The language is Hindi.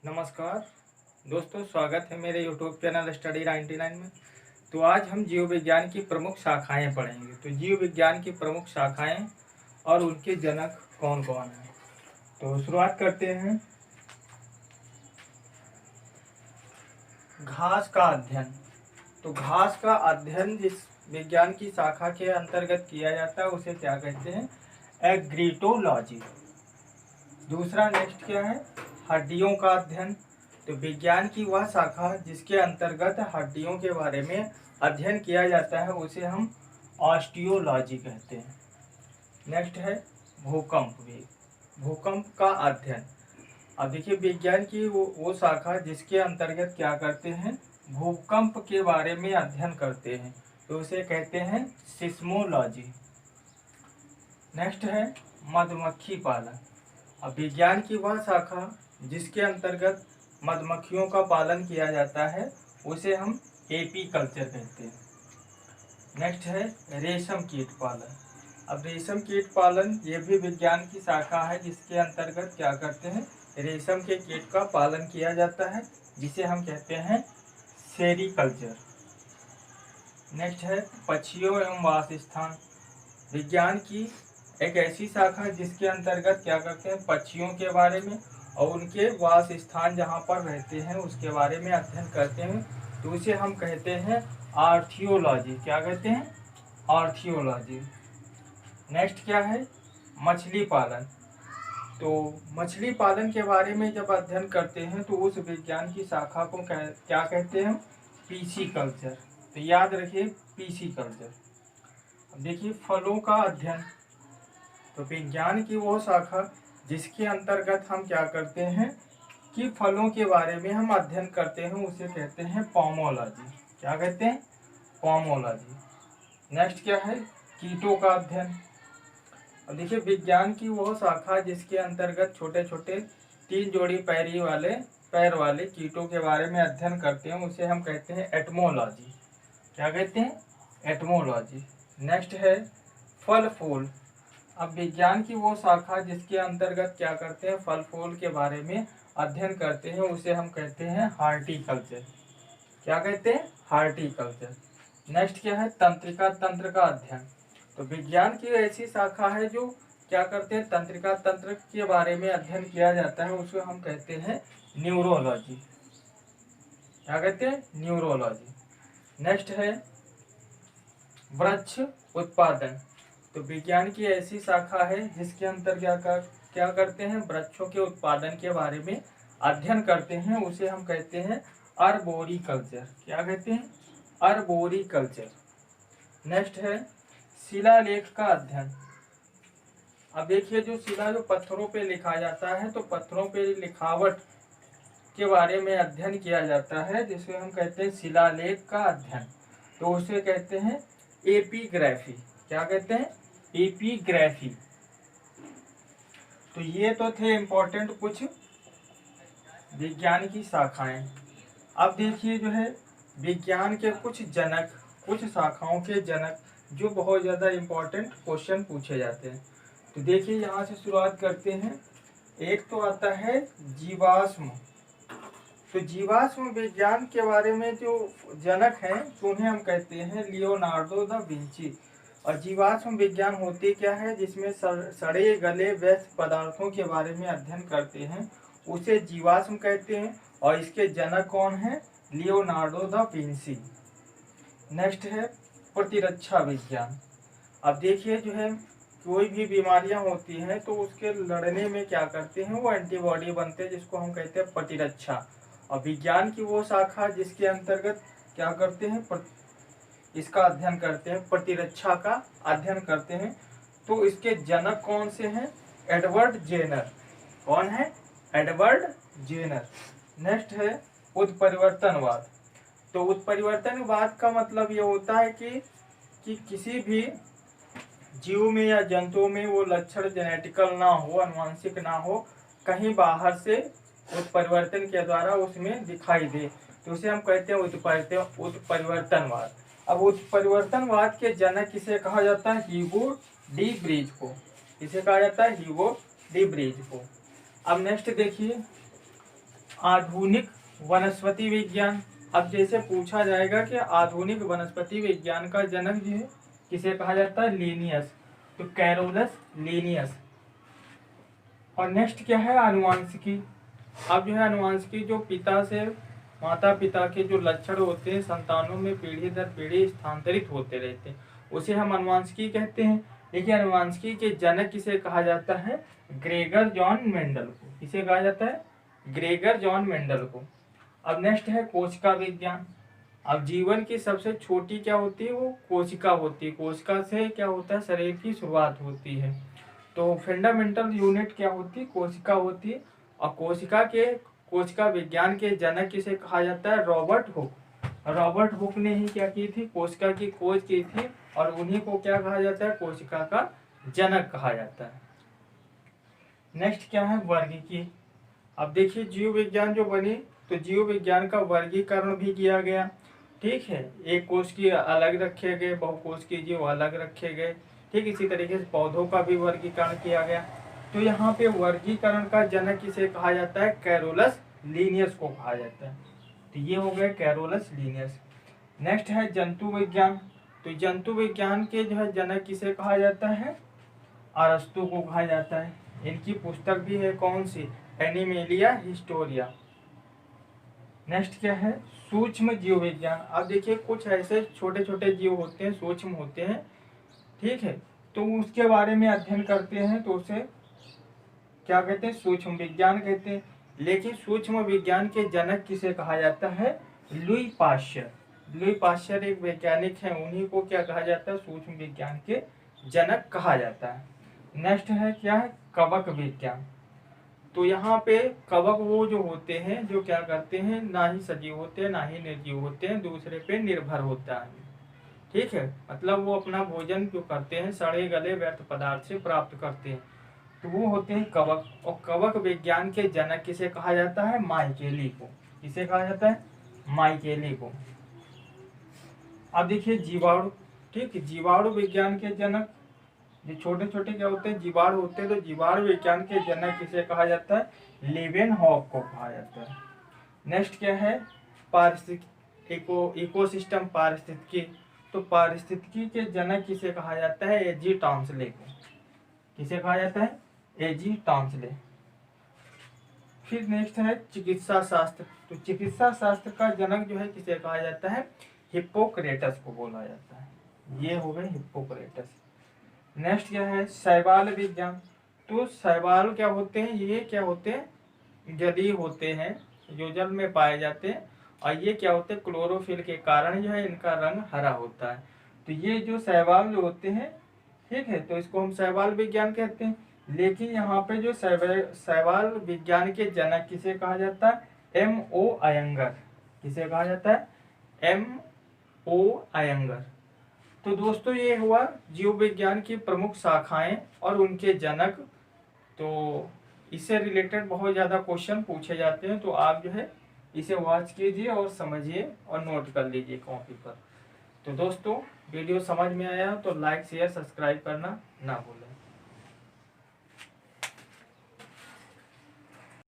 नमस्कार दोस्तों, स्वागत है मेरे यूट्यूब चैनल स्टडी 99 में। तो आज हम जीव विज्ञान की प्रमुख शाखाएं पढ़ेंगे। तो जीव विज्ञान की प्रमुख शाखाएं और उनके जनक कौन कौन हैं। तो शुरुआत करते हैं। घास का अध्ययन। तो घास का अध्ययन जिस विज्ञान की शाखा के अंतर्गत किया जाता है उसे क्या कहते हैं? एग्रीटोलॉजी। दूसरा नेक्स्ट क्या है? हड्डियों का अध्ययन। तो विज्ञान की वह शाखा जिसके अंतर्गत हड्डियों के बारे में अध्ययन किया जाता है उसे हम ऑस्टियोलॉजी कहते हैं। नेक्स्ट है भूकंप भी। भूकंप का अध्ययन। अब देखिए, विज्ञान की वो शाखा जिसके अंतर्गत क्या करते हैं? भूकंप के बारे में अध्ययन करते हैं, तो उसे कहते हैं सिस्मोलॉजी। नेक्स्ट है मधुमक्खी पालन। अब विज्ञान की वह शाखा जिसके अंतर्गत मधुमक्खियों का पालन किया जाता है उसे हम एपीकल्चर कहते हैं। नेक्स्ट है रेशम कीट पालन। अब रेशम कीट पालन ये भी विज्ञान की शाखा है जिसके अंतर्गत क्या करते हैं? रेशम के कीट का पालन किया जाता है, जिसे हम कहते हैं सेरीकल्चर। नेक्स्ट है पक्षियों एवं वासस्थान। विज्ञान की एक ऐसी शाखा जिसके अंतर्गत क्या करते हैं? पक्षियों के बारे में और उनके वास स्थान जहाँ पर रहते हैं उसके बारे में अध्ययन करते हैं, तो उसे हम कहते हैं आर्थियोलॉजी। क्या कहते हैं? आर्थियोलॉजी। नेक्स्ट क्या है? मछली पालन। तो मछली पालन के बारे में जब अध्ययन करते हैं तो उस विज्ञान की शाखा को क्या कहते हैं? पीसीकल्चर। तो याद रखिए, पीसीकल्चर। अब देखिए, फलों का अध्ययन। तो विज्ञान की वो शाखा जिसके अंतर्गत हम क्या करते हैं कि फलों के बारे में हम अध्ययन करते हैं उसे कहते हैं पोमोलॉजी। क्या कहते हैं? पोमोलॉजी। नेक्स्ट क्या है? कीटों का अध्ययन। अब देखिए, विज्ञान की वो शाखा जिसके अंतर्गत छोटे छोटे 3 जोड़ी पैर वाले कीटों के बारे में अध्ययन करते हैं उसे हम कहते हैं एटमोलॉजी। क्या कहते हैं? एटमोलॉजी। नेक्स्ट है फल फूल। अब विज्ञान की वो शाखा जिसके अंतर्गत क्या करते हैं? फल फूल के बारे में अध्ययन करते हैं उसे हम कहते हैं हार्टिकल्चर। क्या कहते हैं? हार्टिकल्चर। नेक्स्ट क्या है? तंत्रिका तंत्र का अध्ययन। तो विज्ञान की ऐसी शाखा है जो क्या करते हैं? तंत्रिका तंत्र के बारे में अध्ययन किया जाता है, उसे हम कहते हैं न्यूरोलॉजी। क्या कहते हैं? न्यूरोलॉजी। नेक्स्ट है वृक्ष उत्पादन। तो विज्ञान की ऐसी शाखा है जिसके अंतर्गत क्या करते हैं? वृक्षों के उत्पादन के बारे में अध्ययन करते हैं, उसे हम कहते हैं अर्बोरिकल्चर। क्या कहते हैं? अर्बोरिकल्चर। नेक्स्ट है शिलालेख का अध्ययन। अब देखिए, जो पत्थरों पे लिखा जाता है तो पत्थरों पे लिखावट के बारे में अध्ययन किया जाता है जिसे हम कहते हैं शिलालेख का अध्ययन, तो उसे कहते हैं एपीग्राफी। क्या कहते हैं? एपीग्राफी। तो ये तो थे इम्पोर्टेंट कुछ विज्ञान की शाखाएं। अब देखिए, जो है विज्ञान के कुछ जनक, कुछ शाखाओं के जनक जो बहुत ज़्यादा इम्पोर्टेंट क्वेश्चन पूछे जाते हैं। तो देखिए, यहाँ से शुरुआत करते हैं। एक तो आता है जीवाश्म। तो जीवाश्म विज्ञान के बारे में जो जनक हैं तो उन्हें हम कहते हैं लियोनार्डो दा विंची। और जीवाश्म विज्ञान होती क्या है? जिसमें सड़े गले व्यस्त पदार्थों के बारे में अध्ययन करते हैं उसे जीवाश्म कहते हैं, और इसके जनक कौन है? Leonardo da Vinci. नेक्स्ट है प्रतिरक्षा विज्ञान। अब देखिए, जो है कोई भी बीमारियां होती हैं तो उसके लड़ने में क्या करते हैं? वो एंटीबॉडी बनते हैं, जिसको हम कहते हैं प्रतिरक्षा। और विज्ञान की वो शाखा जिसके अंतर्गत क्या करते हैं? इसका अध्ययन करते हैं, प्रतिरक्षा का अध्ययन करते हैं। तो इसके जनक कौन से हैं? Edward Jenner. कौन है? Edward Jenner. नेक्स्ट है उत्परिवर्तनवाद। तो उत्परिवर्तनवाद का मतलब ये होता है कि किसी भी जीव में या जंतुओं में वो लक्षण जेनेटिकल ना हो, अनुवांशिक ना हो, कहीं बाहर से उत्परिवर्तन के द्वारा उसमें दिखाई दे, तो उसे हम कहते हैं उत्परिवर्तनवाद। अब उत्परिवर्तनवाद के जनक किसे कहा जाता है? ह्यूगो डी ब्रीज को। किसे कहा जाता है? ह्यूगो डी ब्रीज को। अब नेक्स्ट देखिए, आधुनिक वनस्पति विज्ञान। अब जैसे पूछा जाएगा कि आधुनिक वनस्पति विज्ञान का जनक जो है किसे कहा जाता है, लिनियस, तो कैरोलस लिनियस। और नेक्स्ट क्या है, आनुवांशिकी। अब जो है आनुवांशिकी जो पिता से माता पिता के जो लक्षण होते हैं संतानों में पीढ़ी दर पीढ़ी स्थानांतरित होते रहते हैं, उसे हम आनुवांशिकी कहते हैं। देखिए आनुवांशिकी के जनक किसे कहा जाता है, ग्रेगर जॉन मेंडल को। किसे कहा जाता है, ग्रेगर जॉन मेंडल को। अब नेक्स्ट है कोशिका विज्ञान। अब जीवन की सबसे छोटी क्या होती है, वो कोशिका होती है। कोशिका से क्या होता है, शरीर की शुरुआत होती है। तो फंडामेंटल यूनिट क्या होती है, कोशिका होती है। और कोशिका विज्ञान के जनक किसे कहा जाता है, रॉबर्ट हुक। रॉबर्ट हुक ने ही क्या की थी, कोशिका की खोज की थी, और उन्हीं को क्या कहा जाता है, कोशिका का जनक कहा जाता है। नेक्स्ट क्या है, वर्गीकी। अब देखिए जीव विज्ञान जो बनी, तो जीव विज्ञान का वर्गीकरण भी किया गया। ठीक है, एक कोश की अलग रखे गए, बहुकोश की जीव अलग रखे गए। ठीक इसी तरीके से पौधों का भी वर्गीकरण किया गया। तो यहाँ पे वर्गीकरण का जनक किसे कहा जाता है, कैरोलस लीनियस को कहा जाता है। तो ये हो गए कैरोलस लीनियस। नेक्स्ट है जंतु विज्ञान। तो जंतु विज्ञान के जो है जनक किसे कहा जाता है, अरस्तु को कहा जाता है। इनकी पुस्तक भी है कौन सी, एनिमेलिया हिस्टोरिया। नेक्स्ट क्या है, सूक्ष्म जीव विज्ञान। अब देखिए कुछ ऐसे छोटे छोटे जीव होते हैं, सूक्ष्म होते हैं, ठीक है, तो उसके बारे में अध्ययन करते हैं, तो उसे क्या कहते हैं, सूक्ष्म विज्ञान कहते हैं। लेकिन सूक्ष्म विज्ञान के जनक किसे कहा जाता है, लुई पाश्चर। लुई पाश्चर एक वैज्ञानिक है, उन्हीं को क्या कहा जाता है, सूक्ष्म विज्ञान के जनक कहा जाता है। नेक्स्ट है क्या है, कवक विज्ञान। तो यहाँ पे कवक वो जो होते हैं जो क्या करते हैं, ना ही सजीव होते हैं ना ही निर्जीव होते हैं, दूसरे पे निर्भर होता है। ठीक है, मतलब वो अपना भोजन जो करते हैं सड़े गले व्यर्थ पदार्थ से प्राप्त करते हैं, तो वो होते हैं कवक। और कवक विज्ञान के जनक किसे कहा जाता है, माइकेली को। किसे कहा जाता है, माइकेली को। अब देखिए जीवाणु। ठीक, जीवाणु विज्ञान के जनक, ये छोटे छोटे क्या होते हैं, जीवाणु होते हैं, तो जीवाणु विज्ञान के जनक किसे कहा जाता है, लेवेनहॉक को कहा जाता है। नेक्स्ट क्या है, इकोसिस्टम पारिस्थितिकी। तो पारिस्थितिकी के जनक किसे कहा जाता है, एजी टॉन्सले को। किसे कहा जाता है, एजी टॉन्सले। फिर नेक्स्ट है चिकित्सा शास्त्र। तो चिकित्सा शास्त्र का जनक जो है किसे कहा जाता है, हिप्पोक्रेटस को बोला जाता है। ये हो गए हिप्पोक्रेटस। नेक्स्ट क्या है, शैवाल विज्ञान। तो शैवाल क्या होते हैं, ये क्या होते हैं, जलीय होते हैं, जो जल में पाए जाते हैं, और ये क्या होते हैं, क्लोरोफिल के कारण जो है इनका रंग हरा होता है। तो ये जो शैवाल जो होते हैं, ठीक है, तो इसको हम शैवाल विज्ञान कहते हैं। लेकिन यहाँ पे जो शैवाल विज्ञान के जनक किसे कहा जाता है, M.O. अयंगर। किसे कहा जाता है, M.O. अयंगर। तो दोस्तों ये हुआ जीव विज्ञान की प्रमुख शाखाएं और उनके जनक। तो इससे रिलेटेड बहुत ज़्यादा क्वेश्चन पूछे जाते हैं, तो आप जो है इसे वॉच कीजिए और समझिए और नोट कर लीजिए कॉपी पर। तो दोस्तों वीडियो समझ में आया तो लाइक शेयर सब्सक्राइब करना ना भूलें।